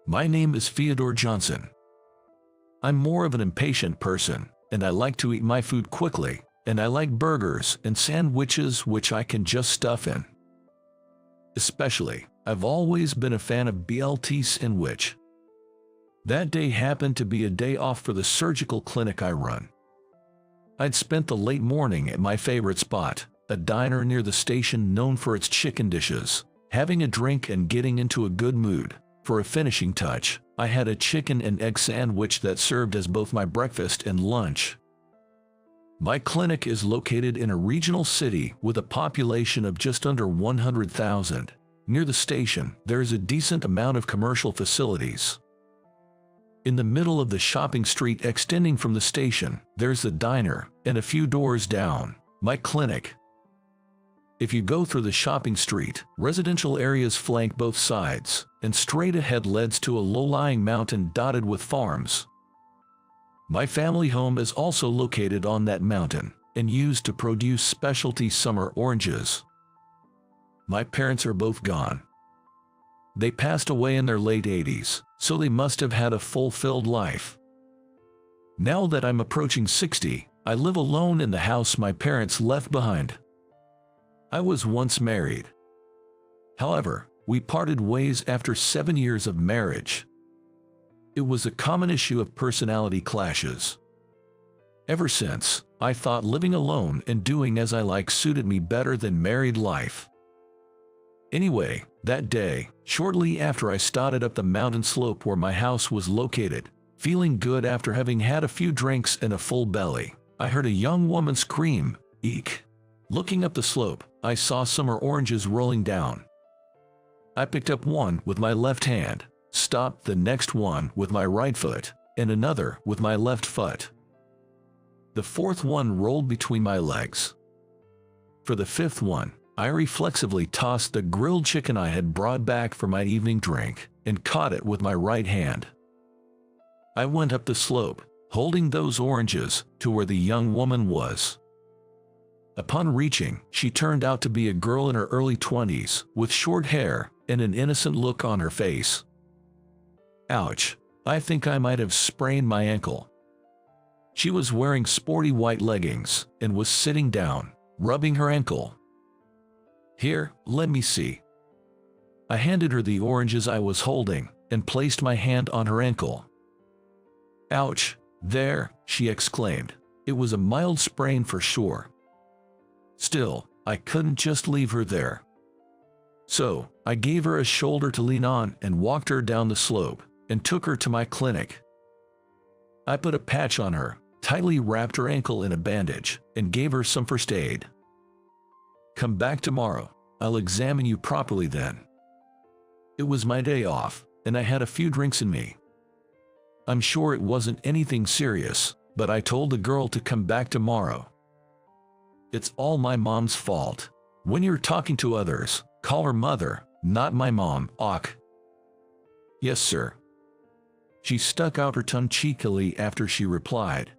My name is Fyodor Johnson. I'm more of an impatient person, and I like to eat my food quickly, and I like burgers and sandwiches which I can just stuff in. Especially, I've always been a fan of BLT sandwich. That day happened to be a day off for the surgical clinic I run. I'd spent the late morning at my favorite spot, a diner near the station known for its chicken dishes, having a drink and getting into a good mood. For a finishing touch, I had a chicken and egg sandwich that served as both my breakfast and lunch. My clinic is located in a regional city with a population of just under 100,000. Near the station, there is a decent amount of commercial facilities. In the middle of the shopping street extending from the station, there's the diner, and a few doors down, my clinic. If you go through the shopping street, residential areas flank both sides, and straight ahead leads to a low-lying mountain dotted with farms. My family home is also located on that mountain, and used to produce specialty summer oranges. My parents are both gone. They passed away in their late 80s, so they must have had a fulfilled life. Now that I'm approaching 60, I live alone in the house my parents left behind. I was once married. However, we parted ways after 7 years of marriage. It was a common issue of personality clashes. Ever since, I thought living alone and doing as I like suited me better than married life. Anyway, that day, shortly after I started up the mountain slope where my house was located, feeling good after having had a few drinks and a full belly, I heard a young woman scream, "Eek!" Looking up the slope, I saw summer oranges rolling down. I picked up one with my left hand, stopped the next one with my right foot, and another with my left foot. The fourth one rolled between my legs. For the fifth one, I reflexively tossed the grilled chicken I had brought back for my evening drink, and caught it with my right hand. I went up the slope, holding those oranges, to where the young woman was. Upon reaching, she turned out to be a girl in her early 20s, with short hair and an innocent look on her face. Ouch, I think I might have sprained my ankle. She was wearing sporty white leggings and was sitting down, rubbing her ankle. "Here, let me see." I handed her the oranges I was holding and placed my hand on her ankle. "Ouch, there," she exclaimed. It was a mild sprain for sure. Still, I couldn't just leave her there. So, I gave her a shoulder to lean on and walked her down the slope, and took her to my clinic. I put a patch on her, tightly wrapped her ankle in a bandage, and gave her some first aid. "Come back tomorrow, I'll examine you properly then." It was my day off, and I had a few drinks in me. I'm sure it wasn't anything serious, but I told the girl to come back tomorrow. It's all my mom's fault. When you're talking to others, call her mother, not my mom, ok? "Yes, sir." She stuck out her tongue cheekily after she replied.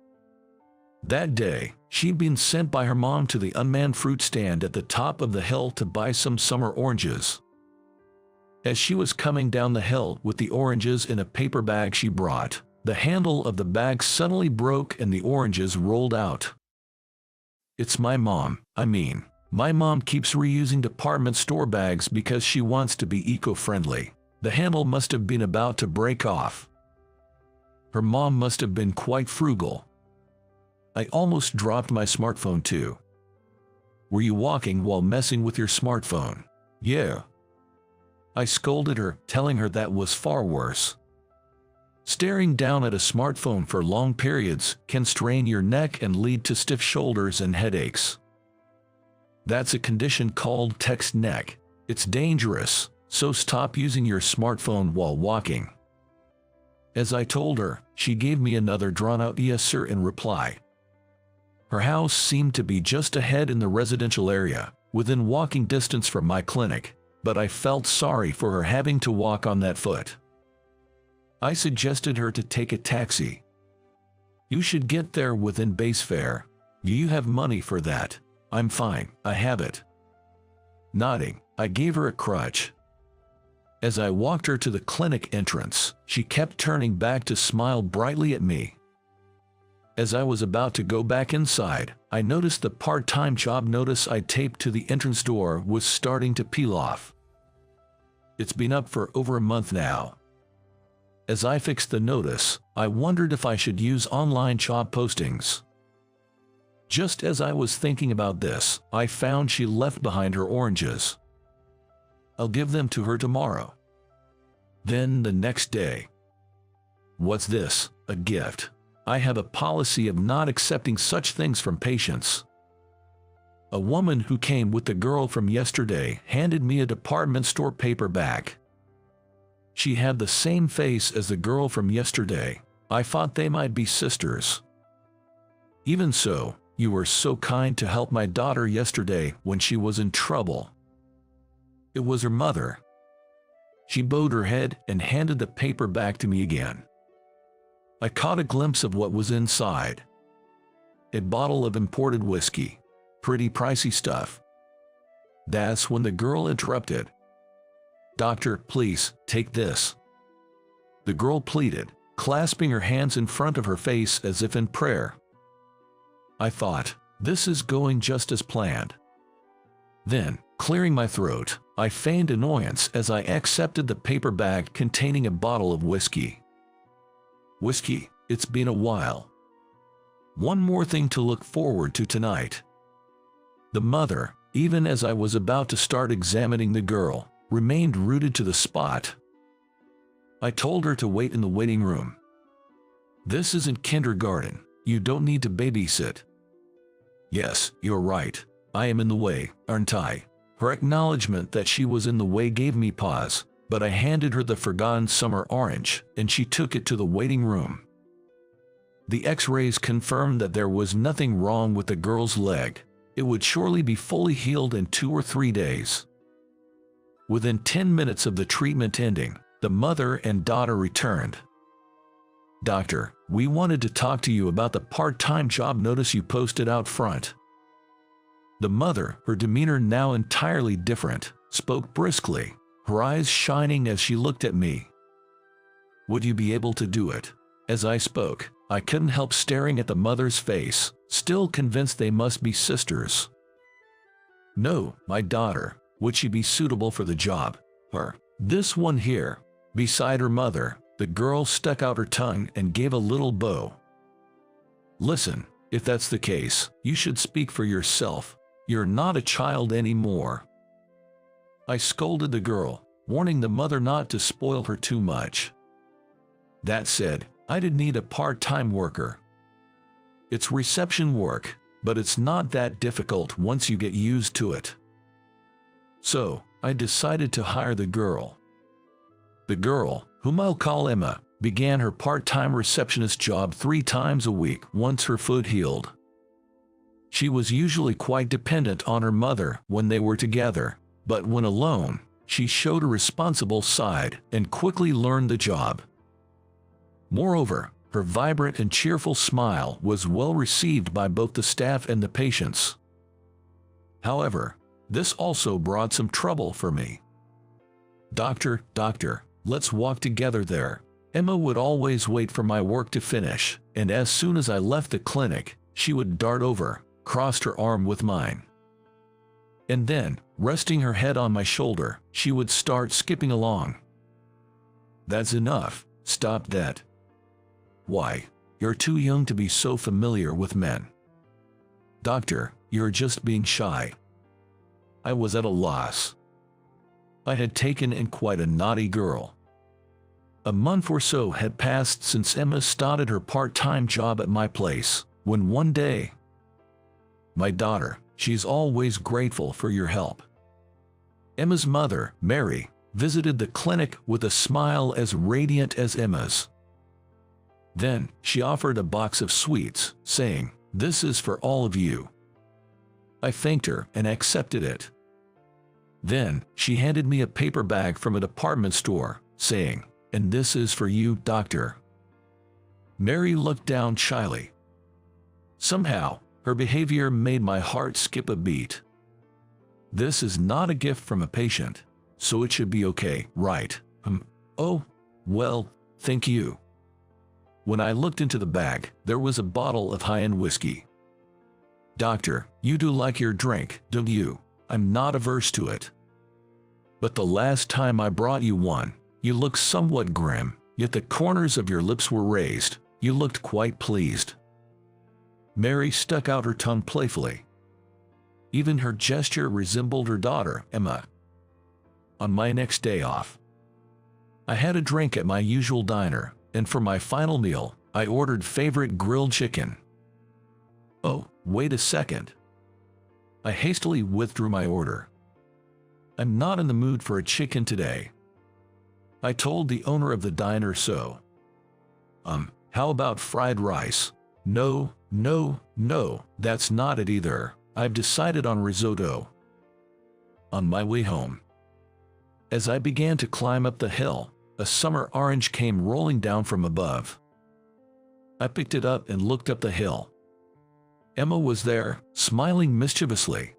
That day, she'd been sent by her mom to the unmanned fruit stand at the top of the hill to buy some summer oranges. As she was coming down the hill with the oranges in a paper bag she brought, the handle of the bag suddenly broke and the oranges rolled out. It's my mom, my mom keeps reusing department store bags because she wants to be eco-friendly. The handle must have been about to break off. Her mom must have been quite frugal. I almost dropped my smartphone too. "Were you walking while messing with your smartphone?" "Yeah." I scolded her, telling her that was far worse. Staring down at a smartphone for long periods can strain your neck and lead to stiff shoulders and headaches. That's a condition called text neck. It's dangerous, so stop using your smartphone while walking. As I told her, she gave me another drawn-out "yes sir" in reply. Her house seemed to be just ahead in the residential area, within walking distance from my clinic, but I felt sorry for her having to walk on that foot. I suggested her to take a taxi. "You should get there within base fare. You have money for that." "I'm fine, I have it." Nodding, I gave her a crutch. As I walked her to the clinic entrance, she kept turning back to smile brightly at me. As I was about to go back inside, I noticed the part-time job notice I taped to the entrance door was starting to peel off. It's been up for over a month now. As I fixed the notice, I wondered if I should use online job postings. Just as I was thinking about this, I found she left behind her oranges. I'll give them to her tomorrow. Then the next day. What's this? A gift? I have a policy of not accepting such things from patients. A woman who came with the girl from yesterday handed me a department store paperback. She had the same face as the girl from yesterday. I thought they might be sisters. Even so, you were so kind to help my daughter yesterday when she was in trouble. It was her mother. She bowed her head and handed the paper back to me again. I caught a glimpse of what was inside. A bottle of imported whiskey. Pretty pricey stuff. That's when the girl interrupted. "Doctor, please, take this." The girl pleaded, clasping her hands in front of her face as if in prayer. I thought, this is going just as planned. Then, clearing my throat, I feigned annoyance as I accepted the paper bag containing a bottle of whiskey. Whiskey, it's been a while. One more thing to look forward to tonight. The mother, even as I was about to start examining the girl, remained rooted to the spot. I told her to wait in the waiting room. "This isn't kindergarten. You don't need to babysit." "Yes, you're right. I am in the way, aren't I?" Her acknowledgement that she was in the way gave me pause, but I handed her the forgotten summer orange, and she took it to the waiting room. The X-rays confirmed that there was nothing wrong with the girl's leg. It would surely be fully healed in 2 or 3 days. Within 10 minutes of the treatment ending, the mother and daughter returned. "Doctor, we wanted to talk to you about the part-time job notice you posted out front." The mother, her demeanor now entirely different, spoke briskly, her eyes shining as she looked at me. "Would you be able to do it?" As I spoke, I couldn't help staring at the mother's face, still convinced they must be sisters. "No, my daughter. Would she be suitable for the job?" "Her. This one here." Beside her mother, the girl stuck out her tongue and gave a little bow. "Listen, if that's the case, you should speak for yourself. You're not a child anymore." I scolded the girl, warning the mother not to spoil her too much. That said, I did need a part-time worker. It's reception work, but it's not that difficult once you get used to it. So, I decided to hire the girl. The girl, whom I'll call Emma, began her part-time receptionist job 3 times a week once her foot healed. She was usually quite dependent on her mother when they were together, but when alone, she showed a responsible side and quickly learned the job. Moreover, her vibrant and cheerful smile was well received by both the staff and the patients. However, this also brought some trouble for me. Doctor, let's walk together there." Emma would always wait for my work to finish, and as soon as I left the clinic, she would dart over, crossed her arm with mine. And then, resting her head on my shoulder, she would start skipping along. "That's enough. Stop that." "Why? You're too young to be so familiar with men." "Doctor, you're just being shy." I was at a loss. I had taken in quite a naughty girl. A month or so had passed since Emma started her part-time job at my place, when one day, "My daughter, she's always grateful for your help." Emma's mother, Mary, visited the clinic with a smile as radiant as Emma's. Then, she offered a box of sweets, saying, "This is for all of you." I thanked her and accepted it. Then, she handed me a paper bag from a department store, saying, "And this is for you, doctor." Mary looked down shyly. Somehow, her behavior made my heart skip a beat. This is not a gift from a patient. so it should be okay, right? Oh, well, thank you. When I looked into the bag, there was a bottle of high-end whiskey. Doctor, you do like your drink, don't you? I'm not averse to it. But the last time I brought you one, you looked somewhat grim, yet the corners of your lips were raised. You looked quite pleased. Mary stuck out her tongue playfully. Even her gesture resembled her daughter, Emma. On my next day off, I had a drink at my usual diner, and for my final meal, I ordered favorite grilled chicken. Oh, wait a second. I hastily withdrew my order. I'm not in the mood for a chicken today. I told the owner of the diner so. How about fried rice? No, that's not it either. I've decided on risotto. On my way home, as I began to climb up the hill, a summer orange came rolling down from above. I picked it up and looked up the hill. Emma was there, smiling mischievously.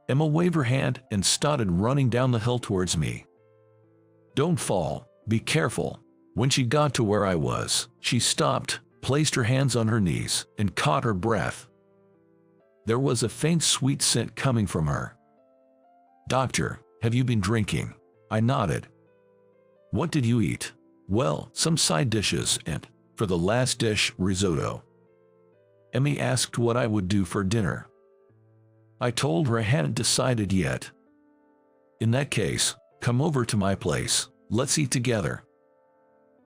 Emma waved her hand and started running down the hill towards me. Don't fall, be careful. When she got to where I was, she stopped, placed her hands on her knees, and caught her breath. There was a faint sweet scent coming from her. Doctor, have you been drinking? I nodded. What did you eat? Well, some side dishes and, for the last dish, risotto. Emmy asked what I would do for dinner. I told her I hadn't decided yet. In that case, come over to my place, let's eat together.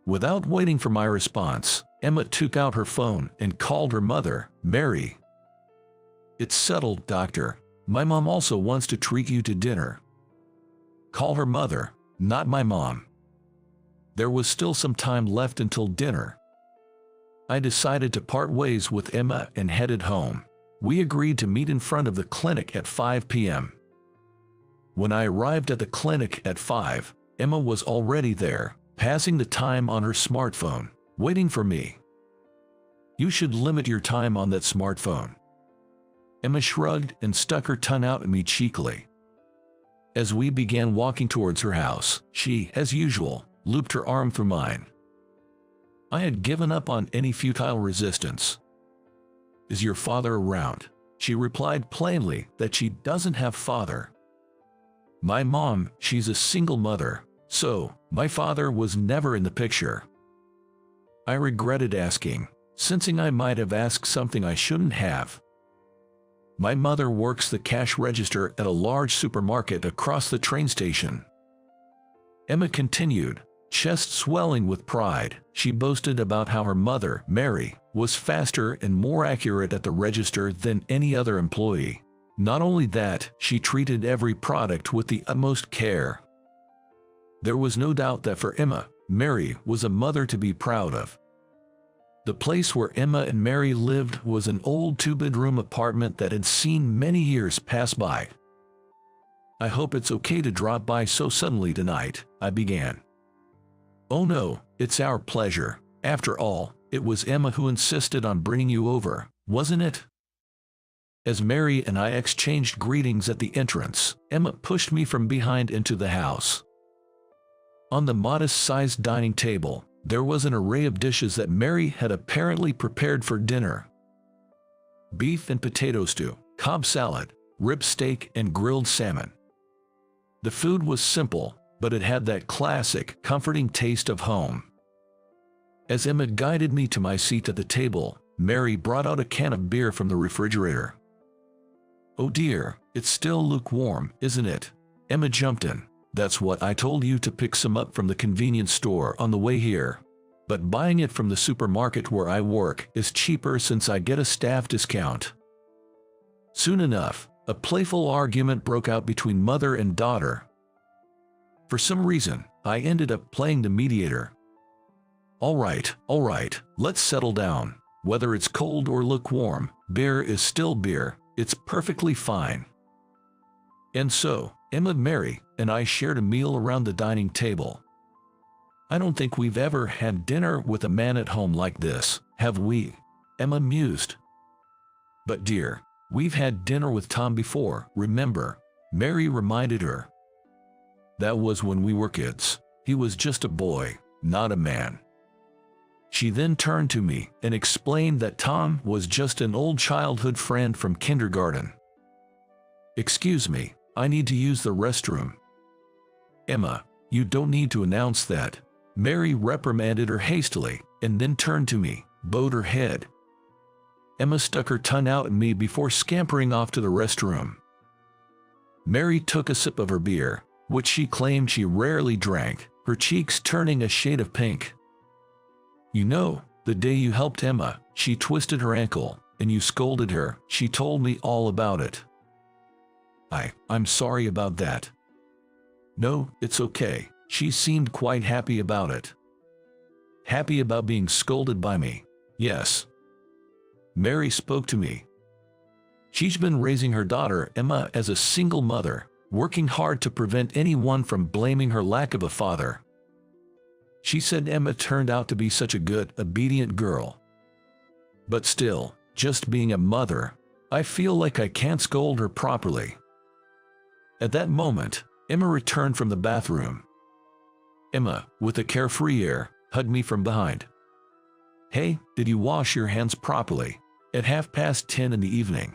Without waiting for my response, Emma took out her phone and called her mother, Mary. It's settled, doctor. My mom also wants to treat you to dinner. Call her mother, not my mom. There was still some time left until dinner. I decided to part ways with Emma and headed home. We agreed to meet in front of the clinic at 5 p.m. When I arrived at the clinic at 5, Emma was already there, passing the time on her smartphone, waiting for me. You should limit your time on that smartphone. Emma shrugged and stuck her tongue out at me cheekily. As we began walking towards her house, she, as usual, looped her arm through mine. I had given up on any futile resistance. Is your father around? She replied plainly that she doesn't have father. My mom, she's a single mother, so my father was never in the picture. I regretted asking, sensing I might have asked something I shouldn't have. My mother works the cash register at a large supermarket across the train station. Emma continued, chest swelling with pride. She boasted about how her mother, Mary, was faster and more accurate at the register than any other employee. Not only that, she treated every product with the utmost care. There was no doubt that for Emma, Mary was a mother to be proud of. The place where Emma and Mary lived was an old two-bedroom apartment that had seen many years pass by. I hope it's okay to drop by so suddenly tonight, I began. Oh no, it's our pleasure. After all, it was Emma who insisted on bringing you over, wasn't it? As Mary and I exchanged greetings at the entrance, Emma pushed me from behind into the house. On the modest-sized dining table, there was an array of dishes that Mary had apparently prepared for dinner. Beef and potato stew, Cobb salad, rib steak, and grilled salmon. The food was simple, but it had that classic, comforting taste of home. As Emma guided me to my seat at the table, Mary brought out a can of beer from the refrigerator. Oh dear, it's still lukewarm, isn't it? Emma jumped in. That's what I told you to pick some up from the convenience store on the way here. But buying it from the supermarket where I work is cheaper since I get a staff discount. Soon enough, a playful argument broke out between mother and daughter. For some reason, I ended up playing the mediator. All right, let's settle down. Whether it's cold or lukewarm, beer is still beer. It's perfectly fine. And so, Emma, Mary, and I shared a meal around the dining table. I don't think we've ever had dinner with a man at home like this, have we? Emma mused. But dear, we've had dinner with Tom before, remember? Mary reminded her. That was when we were kids. He was just a boy, not a man. She then turned to me and explained that Tom was just an old childhood friend from kindergarten. Excuse me, I need to use the restroom. Emma, you don't need to announce that. Mary reprimanded her hastily and then turned to me, bowed her head. Emma stuck her tongue out at me before scampering off to the restroom. Mary took a sip of her beer, which she claimed she rarely drank, her cheeks turning a shade of pink. You know, the day you helped Emma, she twisted her ankle, and you scolded her. She told me all about it. I'm sorry about that. No, it's okay. She seemed quite happy about it. Happy about being scolded by me. Yes. Mary spoke to me. She's been raising her daughter, Emma, as a single mother, working hard to prevent anyone from blaming her lack of a father. She said Emma turned out to be such a good, obedient girl. But still, just being a mother, I feel like I can't scold her properly. At that moment, Emma returned from the bathroom. Emma, with a carefree air, hugged me from behind. Hey, did you wash your hands properly? At 10:30 in the evening.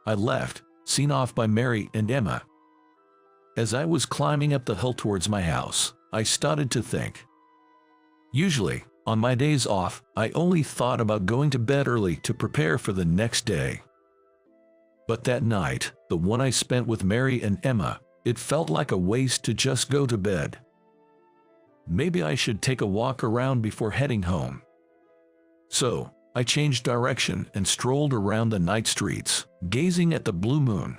I left, seen off by Mary and Emma. As I was climbing up the hill towards my house, I started to think. Usually, on my days off, I only thought about going to bed early to prepare for the next day. But that night, the one I spent with Mary and Emma, it felt like a waste to just go to bed. Maybe I should take a walk around before heading home. So, I changed direction and strolled around the night streets, gazing at the blue moon.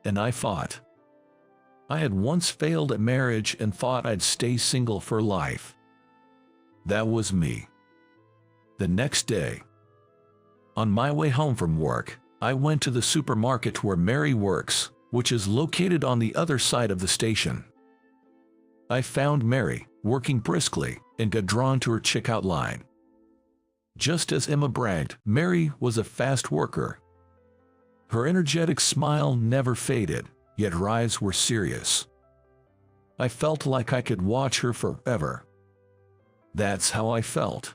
And I thought. I had once failed at marriage and thought I'd stay single for life. That was me. The next day, on my way home from work, I went to the supermarket where Mary works, which is located on the other side of the station. I found Mary, working briskly, and got drawn to her checkout line. Just as Emma bragged, Mary was a fast worker. Her energetic smile never faded, yet her eyes were serious. I felt like I could watch her forever. That's how I felt.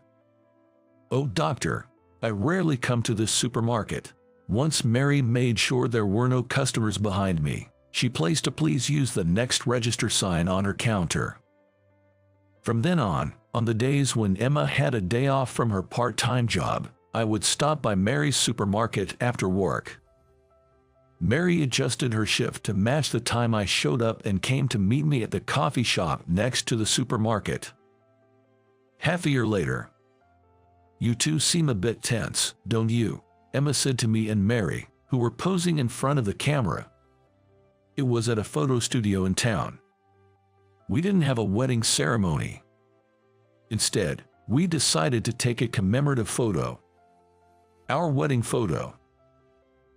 Oh, doctor, I rarely come to this supermarket. Once Mary made sure there were no customers behind me, she placed a "Please use the next register" sign on her counter. From then on the days when Emma had a day off from her part-time job, I would stop by Mary's supermarket after work. Mary adjusted her shift to match the time I showed up and came to meet me at the coffee shop next to the supermarket. Half a year later. You two seem a bit tense, don't you? Emma said to me and Mary, who were posing in front of the camera. It was at a photo studio in town. We didn't have a wedding ceremony. Instead, we decided to take a commemorative photo. Our wedding photo.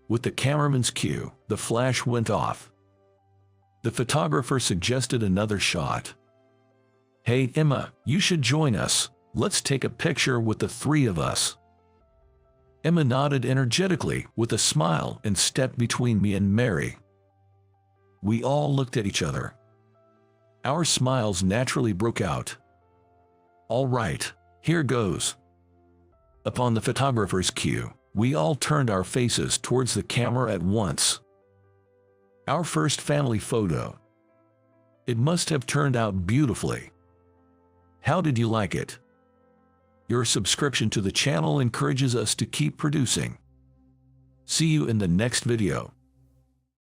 With the cameraman's cue, the flash went off. The photographer suggested another shot. Hey Emma, you should join us. Let's take a picture with the three of us. Emma nodded energetically with a smile and stepped between me and Mary. We all looked at each other. Our smiles naturally broke out. All right, here goes. Upon the photographer's cue, we all turned our faces towards the camera at once. Our first family photo. It must have turned out beautifully. How did you like it? Your subscription to the channel encourages us to keep producing. See you in the next video.